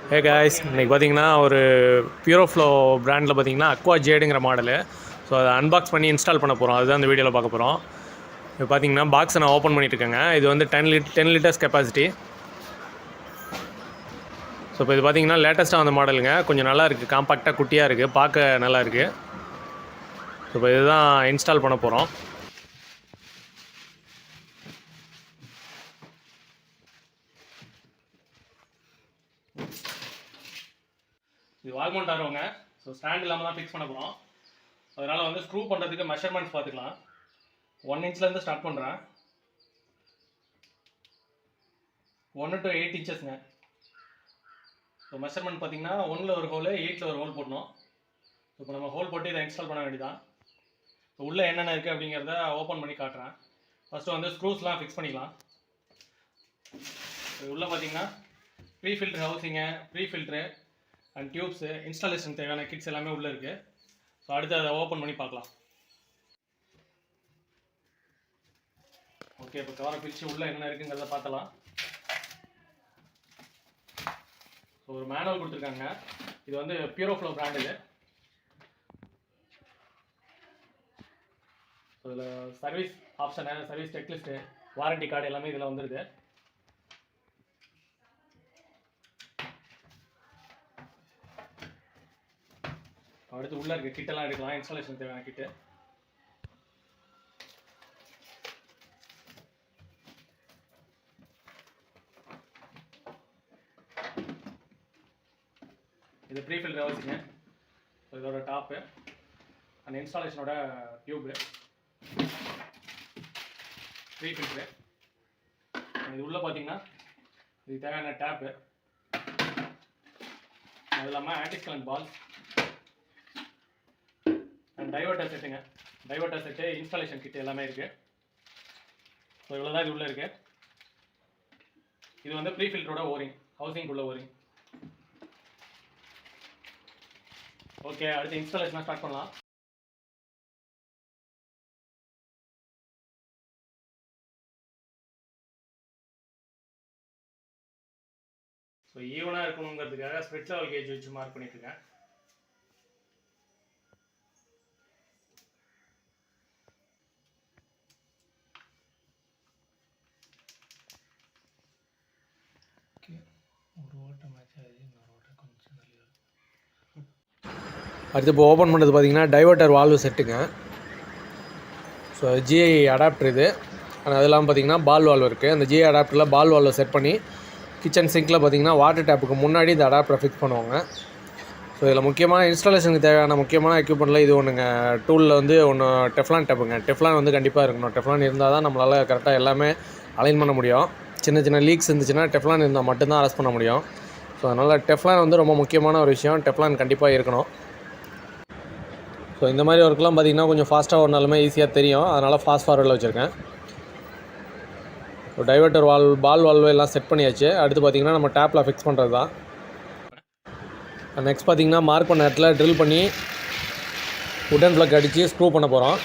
Hey guys, இன்றைக்கி பார்த்தீங்கன்னா ஒரு பியூரோஃப்ளோ பிராண்டில் பார்த்தீங்கன்னா அக்வா ஜேடுங்கிற மாடலு. ஸோ அதை அன்பாக்ஸ் பண்ணி இன்ஸ்டால் பண்ண போகிறோம். அதுதான் இந்த வீடியோவில் பார்க்க போகிறோம். இப்போ பார்த்தீங்கன்னா பாக்ஸை நான் ஓப்பன் பண்ணிட்டு இருக்கேங்க. இது வந்து 10 லிட்டர்ஸ் கெப்பாசிட்டி. ஸோ இப்போ இது பார்த்தீங்கன்னா லேட்டஸ்ட்டாக வந்த மாடலுங்க. கொஞ்சம் நல்லா இருக்குது, காம்பாக்டாக குட்டியாக இருக்குது, பார்க்க நல்லா இருக்குது. ஸோ இப்போ இதுதான் இன்ஸ்டால் பண்ண போகிறோம். இது வால்மவுண்ட் ஆரோங்க. ஸோ ஸ்டாண்ட் இல்லாமல் தான் ஃபிக்ஸ் பண்ண போகிறோம். அதனால் வந்து ஸ்க்ரூ பண்ணுறதுக்கு மெஷர்மெண்ட்ஸ் பார்த்துக்கலாம். 1 இன்ச்லேருந்து ஸ்டார்ட் பண்ணுறேன். 1 to 8 இன்ச்சஸ்ங்க. ஸோ மெஷர்மெண்ட் பார்த்தீங்கன்னா 1ல் ஒரு ஹோலு, 8ல் ஒரு ஹோல் போடணும். இப்போ நம்ம ஹோல் போட்டு இதை இன்ஸ்டால் பண்ண வேண்டியதான். ஸோ உள்ளே என்னென்ன இருக்குது அப்படிங்கிறத ஓப்பன் பண்ணி காட்டுறேன். ஃபஸ்ட்டு வந்து ஸ்க்ரூஸ்லாம் ஃபிக்ஸ் பண்ணிக்கலாம். உள்ளே பார்த்தீங்கன்னா pre filter housing, pre filter and tubes, installation தேவையான கிட்ஸ் எல்லாமே உள்ளே இருக்குது. ஸோ அடுத்து அதை ஓப்பன் பண்ணி பார்க்கலாம். ஓகே, இப்போ கவரை பிரித்து உள்ளே என்ன இருக்குங்கிறத பார்த்தலாம். ஸோ ஒரு மேனுவல் கொடுத்துருக்காங்க. இது வந்து பியூரோஃப்ளோ பிராண்ட். இது இதில் service option, service checklist, warranty card எல்லாமே இதில் வந்துடுது. அடுத்து உள்ளே இருக்க கிட்டெல்லாம் எடுக்கலாம், இன்ஸ்டாலேஷன் தேவையான கிட்டு. இது ப்ரீ ஃபில்டர் ஹவுசிங்க. இதோட டாப்பு அண்ட் இன்ஸ்டாலேஷனோட டியூபு, ப்ரீ ஃபில்ட்ரு. இது உள்ளே பார்த்தீங்கன்னா இது தேவையான டேப்பு, அது இல்லாமல் ஆன்டிஸ்கலண்ட் பால் அண்ட் டைவர்ட்டர் செட்டுங்க. டைவர்ட்டர் செட்டு, இன்ஸ்டாலேஷன் கிட்டு எல்லாமே இருக்குது. ஸோ இவ்வளோ தான் இது உள்ளே இருக்குது. இது வந்து ப்ரீ ஃபில்டரோட ஓரிங், ஹவுசிங்குள்ள ஓரிங். ஓகே, அடுத்து இன்ஸ்டாலேஷனாக ஸ்டார்ட் பண்ணலாம். ஸோ ஈவனாக இருக்கணுங்கிறதுக்காக ஸ்ப்ரிட் லெவல் கேஜ் வச்சு மார்க் பண்ணிட்டுருக்கேன். அடுத்து இப்போ ஓப்பன் பண்ணுறது பார்த்தீங்கன்னா டைவர்ட்டர் வால்வு செட்டுங்க. ஸோ ஜிஐ அடாப்டர் இது. அது இல்லாமல் பார்த்தீங்கன்னா பால் வால்வு இருக்குது. அந்த ஜிஐ அடாப்டரில் பால் வால்வை செட் பண்ணி கிச்சன் சிங்கில் பார்த்தீங்கன்னா வாட்டர் டேப்புக்கு முன்னாடி இந்த அடாப்டரை ஃபிக்ஸ் பண்ணுவாங்க. ஸோ இதில் முக்கியமான இன்ஸ்டாலேஷனுக்கு தேவையான முக்கியமான எக்யூப்மெண்ட்டில் இது ஒன்றுங்க. டூலில் வந்து ஒன்று டெஃப்லான் டேப்புங்க. டெஃப்லான் வந்து கண்டிப்பாக இருக்கணும். டெஃப்லான் இருந்தால் தான் நம்மளால் கரெக்டாக எல்லாமே அலைன் பண்ண முடியும். சின்ன சின்ன லீக்ஸ் இருந்துச்சுன்னா டெஃப்லான் இருந்தால் மட்டும்தான் அரெஸ்ட் பண்ண முடியும். ஸோ அதனால் டெஃப்லான் வந்து ரொம்ப முக்கியமான ஒரு விஷயம். டெஃப்லான் கண்டிப்பாக இருக்கணும். ஸோ இந்த மாதிரி ஒர்க்லாம் பார்த்திங்கன்னா கொஞ்சம் ஃபாஸ்ட்டாக ஓடினாலுமே ஈஸியாக தெரியும். அதனால் ஃபாஸ்ட் ஃபார்வர்டில் வச்சுருக்கேன். ஸோ டைவர்ட்டர் பால் வால்வு எல்லாம் செட் பண்ணியாச்சு. அடுத்து பார்த்திங்கன்னா நம்ம டேப்பில் ஃபிக்ஸ் பண்ணுறது தான். நெக்ஸ்ட் பார்த்திங்கன்னா மார்க் பண்ண இடத்துல ட்ரில் பண்ணி உடன் ப்ளக் அடித்து ஸ்க்ரூ பண்ண போகிறோம்.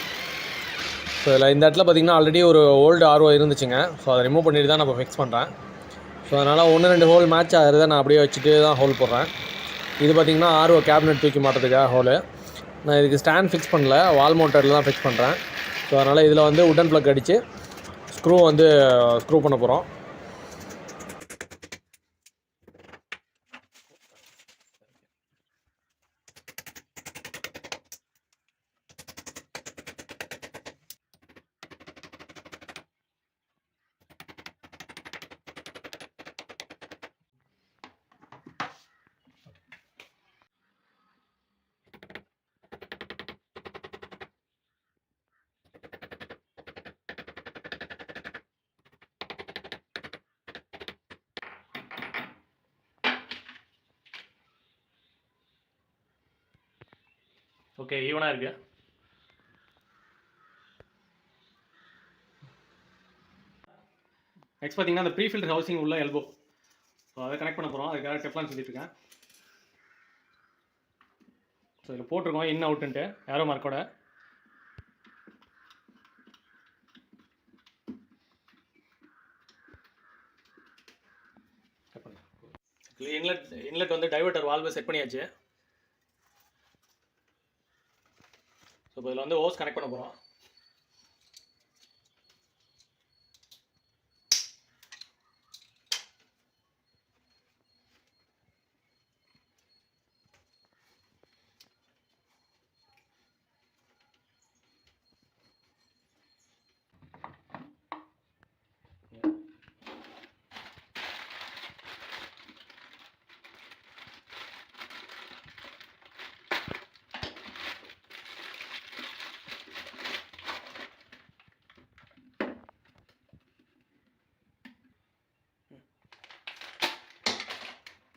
ஸோ இதில் இந்த இடத்துல பார்த்திங்கன்னா ஆல்ரெடி ஒரு ஓல்டு ஆர்ஓ இருந்துச்சுங்க. ஸோ அதை ரிமூவ் பண்ணிட்டு தான் நம்ம ஃபிக்ஸ் பண்ணுறேன். ஸோ அதனால் 1-2 ஹோல் மேட்ச் ஆகிறத நான் அப்படியே வச்சுட்டு தான் ஹோல் போடுறேன். இது பார்த்திங்கன்னா ஆர்ஓ கேபினெட் தூக்கி மாட்டுறதுக்காக ஹோலு. நான் இதுக்கு ஸ்டாண்ட் ஃபிக்ஸ் பண்ணல, வால் மவுண்டரில் தான் ஃபிக்ஸ் பண்ணுறேன். ஸோ அதனால் இதில் வந்து உடன் ப்ளக் அடித்து ஸ்க்ரூ பண்ண போகிறோம். ஓகே, ஈவனாக இருக்குது. நெக்ஸ்ட் பார்த்தீங்கன்னா அந்த ப்ரீ ஃபில்டர் ஹவுசிங் உள்ள எல்போ. ஸோ அதை கனெக்ட் பண்ண போகிறோம். அதுக்காக டெஃப்லான் சொல்லிட்டுருக்கேன். ஸோ இதில் போட்டிருக்கோம் இன் அவுட்டுன்ட்டு ஏரோ மார்க்கோட. இன்லெட் வந்து டைவர்ட்டர் வால்வு செட் பண்ணியாச்சு. ஸோ இப்போ இதில் வந்து ஓஸ் கனெக்ட் பண்ண போகிறோம்.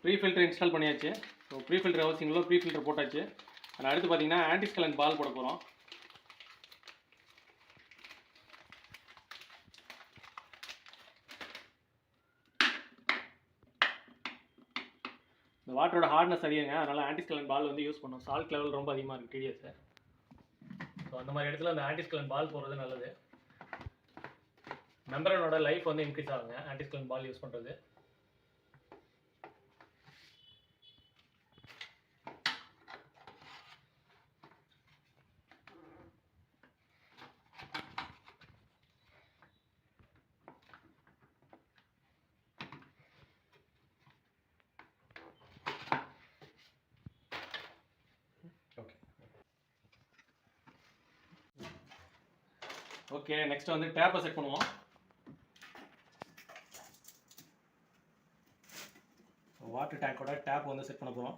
ப்ரீ ஃபில்டர் இன்ஸ்டால் பண்ணியாச்சு. ஸோ ப்ரீ ஃபில்டர் ஹவுசிங்கில் ப்ரீ ஃபில்டர் போட்டாச்சு. அதில் அடுத்து பார்த்தீங்கன்னா ஆன்டிஸ்கலண்ட் பால் போட போகிறோம். இந்த வாட்டரோட ஹார்ட்னஸ் அதிகங்க, அதனால் ஆன்டிஸ்கலண்ட் பால் வந்து யூஸ் பண்ணோம். சால்ட் லெவல் ரொம்ப அதிகமாக இருக்குது டிடிஎஸ். ஸோ அந்த மாதிரி இடத்துல அந்த ஆன்டிஸ்கலண்ட் பால் போடுறது நல்லது. மெம்பரனோட லைஃப் வந்து இன்க்ரீஸ் ஆகுங்க ஆன்டிஸ்கலண்ட் பால் யூஸ் பண்ணுறது. ஓகே, நெக்ஸ்ட் வந்து டேப்பை செட் பண்ணுவோம். வாட்டர் டேங்கோட டேப் வந்து செட் பண்ண போகிறோம்.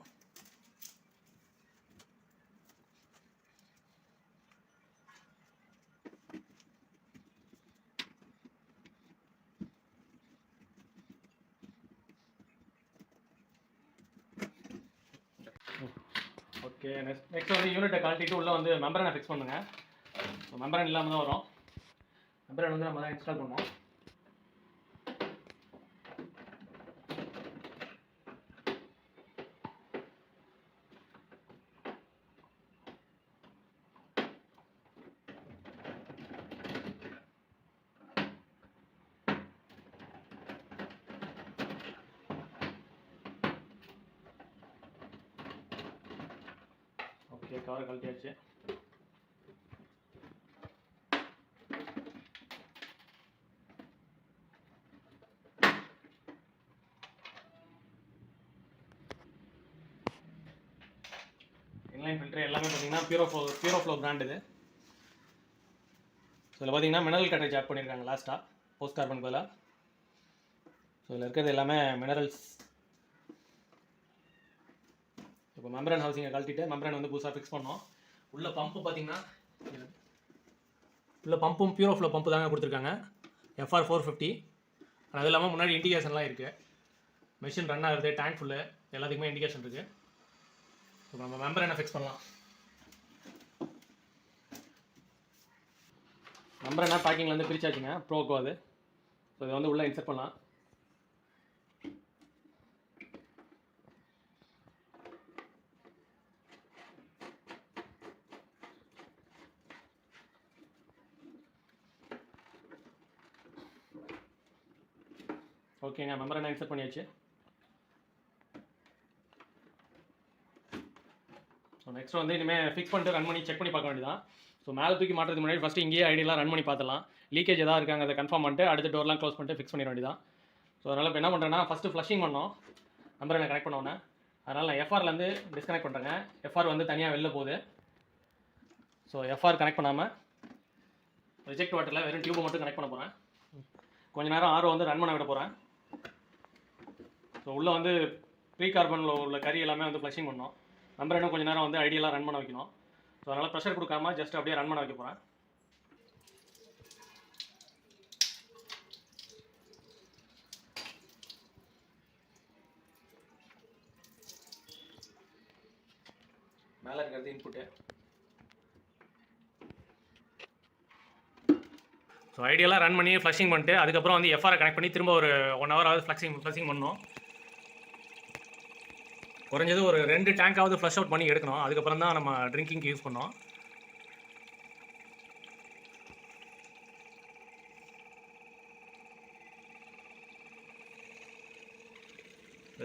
ஓகே, நெக்ஸ்ட் வந்து யூனிட்டை கழட்டிட்டு உள்ளே வந்து மெம்பரனை ஃபிக்ஸ் பண்ணுங்க. மெம்பரன் இல்லாமல் தான் வரும். மெம்பரன் வந்து நம்ம தான் இன்ஸ்டால் பண்ணுவோம். ஓகே, கவரை கழட்டியாச்சு. இன்லைன் ஃபில்டர் எல்லாமே பார்த்தீங்கன்னா பியூரோஃப்ளோ பிராண்ட் இது. ஸோ இதில் பார்த்தீங்கன்னா மினரல் கட்டேஜ் ஆட் பண்ணியிருக்காங்க லாஸ்ட்டாக போஸ்ட் கார்பன் பதிலாக. ஸோ இதில் இருக்கிறது எல்லாமே மினரல்ஸ். இப்போ மெம்பரன் ஹவுசிங்கை கழட்டிட்டு மெம்பரன் வந்து புதுசாக ஃபிக்ஸ் பண்ணோம். உள்ள பம்பு பார்த்தீங்கன்னா உள்ள பம்பும் பியூரோஃப்ளோ பம்பு தாங்க கொடுத்துருக்காங்க, FR 450. அது இல்லாமல் முன்னாடி இண்டிகேஷன்லாம் இருக்குது. மெஷின் ரன் ஆகுது, டேங்க் ஃபுல்லு, எல்லாத்துக்குமே இண்டிகேஷன் இருக்குது. இப்போ நம்ம மெம்பரனை ஃபிக்ஸ் பண்ணலாம். மெம்பரனை பேக்கிங்லேருந்து பிரிச்சாச்சுங்க, ப்ரோக்கோ அது. ஸோ இதை வந்து உள்ளே இன்சர்ட் பண்ணலாம். ஓகேங்க, மெம்பரனை இன்சர்ட் பண்ணியாச்சு. ஸோ நெக்ஸ்ட் வந்து இனிமேல் ஃபிக்ஸ் பண்ணிட்டு ரன் பண்ணி செக் பண்ணி பார்க்க வேண்டியதான். ஸோ மேலே தூக்கி மாட்டுறதுக்கு முன்னாடி ஃபஸ்ட்டு இங்கேயே ஐடியெலாம் ரன் பண்ணி பார்த்துலாம். லீக்கேஜ் எதாவது இருக்காங்க அதை கன்ஃபார்ம் பண்ணிட்டு அடுத்த டோர்லாம் க்ளோஸ் பண்ணிட்டு ஃபிக்ஸ் பண்ணிட வேண்டியதான். ஸோ அதனால் இப்போ என்ன பண்ணுறேன்னா ஃபஸ்ட்டு ஃப்ளஷிங் பண்ணோம் மெம்பரனை கனெக்ட் பண்ணோன்னே. அதனால் நான் FRலேருந்து டிஸ்கனெக்ட் பண்ணுறேங்க. FR வந்து தனியாக வெளில போகுது. ஸோ FR கனெக்ட் பண்ணாமல் ரிஜெக்ட் வாட்டரில் வெறும் டியூபை மட்டும் கனெக்ட் பண்ண போகிறேன். கொஞ்சம் நேரம் RO வந்து ரன் பண்ண விட போகிறேன். ஸோ உள்ளே வந்து ப்ரீ கார்பனில் உள்ள கறி எல்லாமே வந்து ஃப்ளஷிங் பண்ணோம். மெம்பரனும் கொஞ்சம் நேரம் வந்து ஐடியெல்லாம் ரன் பண்ண வைக்கணும். ஸோ அதனால் ப்ரெஷர் கொடுக்காம ஜஸ்ட் அப்படியே ரன் பண்ண வைக்க போகிறேன். மேலே இருக்கிறது இன்புட்டு. ஸோ ஐடியெல்லாம் ரன் பண்ணி ஃப்ளஷிங் பண்ணிட்டு அதுக்கப்புறம் வந்து FR கனெக்ட் பண்ணி திரும்ப ஒரு 1 hour ஆகுது ஃப்ளஷிங் பண்ணணும். குறைஞ்சது ஒரு 2 டேங்காவது ஃப்ளஷ் அவுட் பண்ணி எடுக்கணும். அதுக்கப்புறம் தான் நம்ம ட்ரிங்கிங்க்கு யூஸ் பண்ணோம்.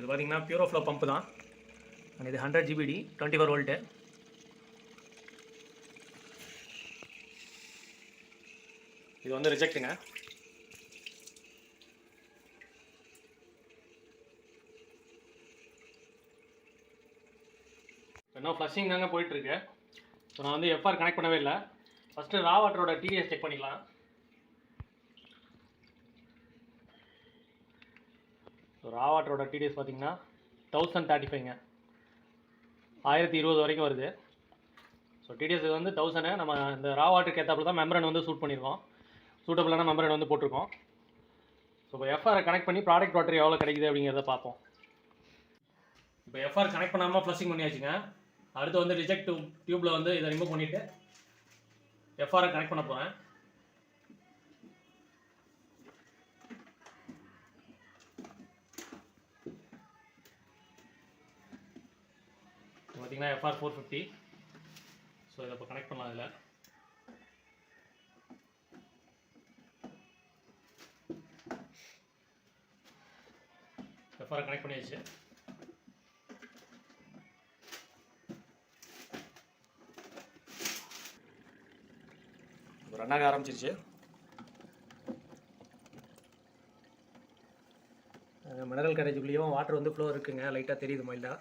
இது பார்த்தீங்கன்னா பியூரோ ஃப்ளோ பம்ப் தான். இது 100 GBD 24 வோல்ட்டு. இது வந்து ரிஜெக்ட்டுங்க. இன்னும் ஃப்ளஷிங் தாங்க போயிட்டுருக்கு. ஸோ நான் வந்து எஃப்ஆர் கனெக்ட் பண்ணவே இல்லை. ஃபஸ்ட்டு ரா வாட்டரோட TDS செக் பண்ணிக்கலாம். ஸோ ரா வாட்டரோட TDS பார்த்தீங்கன்னா 1035ங்க, 1020 வரைக்கும் வருது. ஸோ TDS வந்து 1000. நம்ம இந்த ரா வாட்டருக்கு ஏற்றாப்புல தான் மெம்பரன் வந்து சூட் பண்ணியிருக்கோம். சூட்டபிளான மெம்பரன் வந்து போட்டிருக்கோம். ஸோ இப்போ எஃப்ஆரை கனெக்ட் பண்ணி ப்ராடக்ட் வாட்டர் எவ்வளோ கிடைக்குது அப்படிங்கிறத பார்ப்போம். இப்போ எஃப்ஆர் கனெக்ட் பண்ணாமல் ஃப்ளஷிங் பண்ணியாச்சுங்க. அடுத்து வந்து ரிஜெக்ட் டியூப்பில் வந்து இதை ரிமூவ் பண்ணிவிட்டு எஃப்ஆரை கனெக்ட் பண்ண போகிறேன். பார்த்தீங்கன்னா எஃப்ஆர் 450. ஸோ இதை இப்போ கனெக்ட் பண்ணலாம். இதில் எஃப்ஆரை கனெக்ட் பண்ணியாச்சு. ரன் ஆக ஆரம்பிச்சிருச்சு. மினரல் கேரேஜுக்குள்ளேயும் வாட்டர் வந்து ஃப்ளோ இருக்குங்க, லைட்டாக தெரியுது மைல்டாக.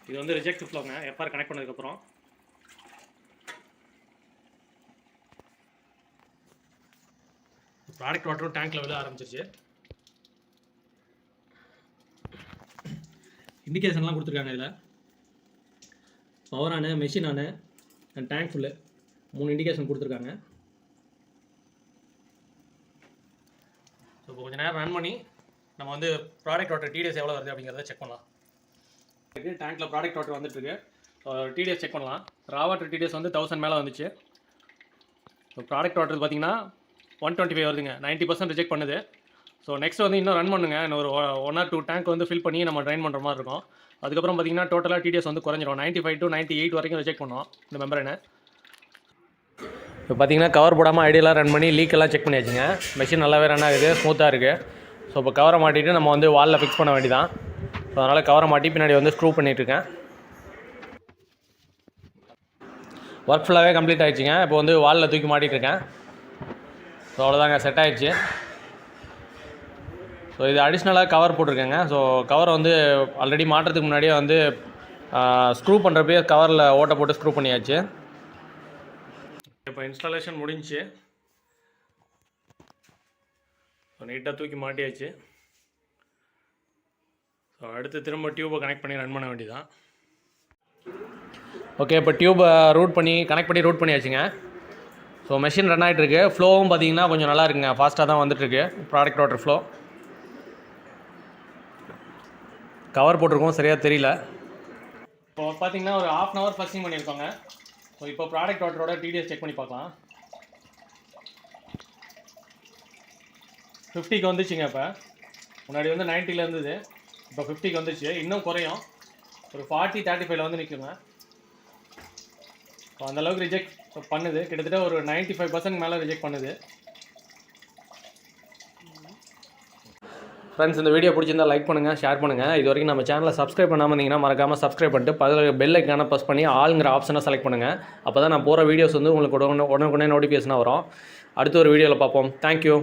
இது வந்து ரிஜெக்ட் ஃப்ளோங்க. எஃப்ஆர் கனெக்ட் பண்ணதுக்கப்புறம் ப்ராடக்ட் வாட்டரும் டேங்க்ல விட ஆரம்பிச்சிருச்சு. இண்டிகேஷன்லாம் கொடுத்துருக்காங்க. இதில் பவரான, மெஷினான அண்ட் டேங்க் ஃபுல்லு 3 இண்டிகேஷன் கொடுத்துருக்காங்க. ஸோ இப்போ கொஞ்சம் நேரம் ரன் பண்ணி நம்ம வந்து ப்ராடக்ட் வாட்டர் TDS எவ்வளோ வருது அப்படிங்கிறத செக் பண்ணலாம். டேங்க்கில் ப்ராடக்ட் வாட்டர் வந்துட்டுருக்கு. TDS செக் பண்ணலாம். ரா வாட்டர் TDS வந்து 1000 மேலே வந்துச்சு. ஸோ ப்ராடக்ட் வாட்டர் பார்த்தீங்கன்னா 125 வருதுங்க. 90% ரிஜெக்ட் பண்ணுது. ஸோ நெக்ஸ்ட் வந்து இன்னும் ரன் பண்ணுங்க. இன்னும் ஒரு 1 or 2 டேங்க் வந்து ஃபில் பண்ணி நம்ம ட்ரைன் பண்ணுற மாதிரி இருக்கும். அதுக்கப்புறம் பார்த்தீங்கன்னா டோட்டலாக TDS வந்து குறைஞ்சிரும். 95 to 98 வரைக்கும் ரிஜெக்ட் பண்ணுவோம் இந்த மெம்பரனை. இப்போ பார்த்தீங்கன்னா கவர் போடாமல் ஐடியெல்லாம் ரன் பண்ணி லீக்கெல்லாம் செக் பண்ணியாச்சுங்க. மெஷின் நல்லாவே ரன் ஆகுது, ஸ்மூத்தாக இருக்குது. ஸோ இப்போ கவரை மாட்டிட்டு நம்ம வந்து வாலில் ஃபிக்ஸ் பண்ண வேண்டியதான். ஸோ அதனால் கவரை மாட்டி பின்னாடி வந்து ஸ்க்ரூ பண்ணிகிட்ருக்கேன். ஒர்க் ஃபுல்லாகவே கம்ப்ளீட் ஆகிடுச்சிங்க. இப்போ வந்து வாலில் தூக்கி மாட்டிகிட்ருக்கேன். ஸோ அவ்வளோதாங்க, செட் ஆகிடுச்சு. ஸோ இது அடிஷ்னலாக கவர் போட்டிருக்கேங்க. ஸோ கவர் வந்து ஆல்ரெடி மாட்டுறதுக்கு முன்னாடியே வந்து ஸ்க்ரூ பண்ணுறப்பே கவரில் ஓட்டை போட்டு ஸ்க்ரூ பண்ணியாச்சு. இப்போ இன்ஸ்டாலேஷன் முடிஞ்சு நீட்டாக தூக்கி மாட்டியாச்சு. ஸோ அடுத்து திரும்ப டியூப்பை கனெக்ட் பண்ணி ரன் பண்ண வேண்டியதான். ஓகே, இப்போ டியூப்பை கனெக்ட் பண்ணி ரூட் பண்ணியாச்சுங்க. ஸோ மெஷின் ரன் ஆகிட்டுருக்கு. ஃப்ளோவும் பார்த்தீங்கன்னா கொஞ்சம் நல்லா இருக்குங்க, ஃபாஸ்ட்டாக தான் வந்துட்டுருக்கு ப்ராடக்ட் வாட்டர் ஃப்ளோ. கவர் போட்டிருக்கோம், சரியாக தெரியல. இப்போ பார்த்தீங்கன்னா ஒரு 1/2 hour ஃப்ளஷிங் பண்ணியிருக்கோங்க. ஸோ இப்போ ப்ராடக்ட் வாட்டரோட TDS செக் பண்ணி பார்க்கலாம். 50க்கு வந்துச்சுங்க. இப்போ முன்னாடி வந்து 90ல் இருந்தது, இப்போ 50க்கு வந்துச்சு. இன்னும் குறையும், ஒரு 40-35 வந்து நிற்குங்க. ஸோ அந்தளவுக்கு ரிஜெக்ட் பண்ணுது. கிட்டத்தட்ட ஒரு 95% மேலே ரிஜெக்ட் பண்ணுது. ஃப்ரெண்ட்ஸ், இந்த வீடியோ பிடிச்சிருந்தால் லைக் பண்ணுங்கள், ஷேர் பண்ணுங்கள். இது வரைக்கும் நம்ம சேனலை சப்ஸ்கிரைப் பண்ணாமல் இருந்தீங்கன்னா மறக்காமல் சப்ஸ்கிரைப் பண்ணிட்டு பதில் பெல் ஐக்கானை ப்ரெஸ் பண்ணி ஆளுங்கிற ஆப்ஷனை செலக்ட் பண்ணுங்கள். அப்போ தான் நான் போகிற வீடியோஸ் வந்து உங்களுக்கு உடனுக்குடனே நோட்டிஃபிகேஷனாக வரும். அடுத்த ஒரு வீடியோவில் பார்ப்போம். தேங்க்யூ.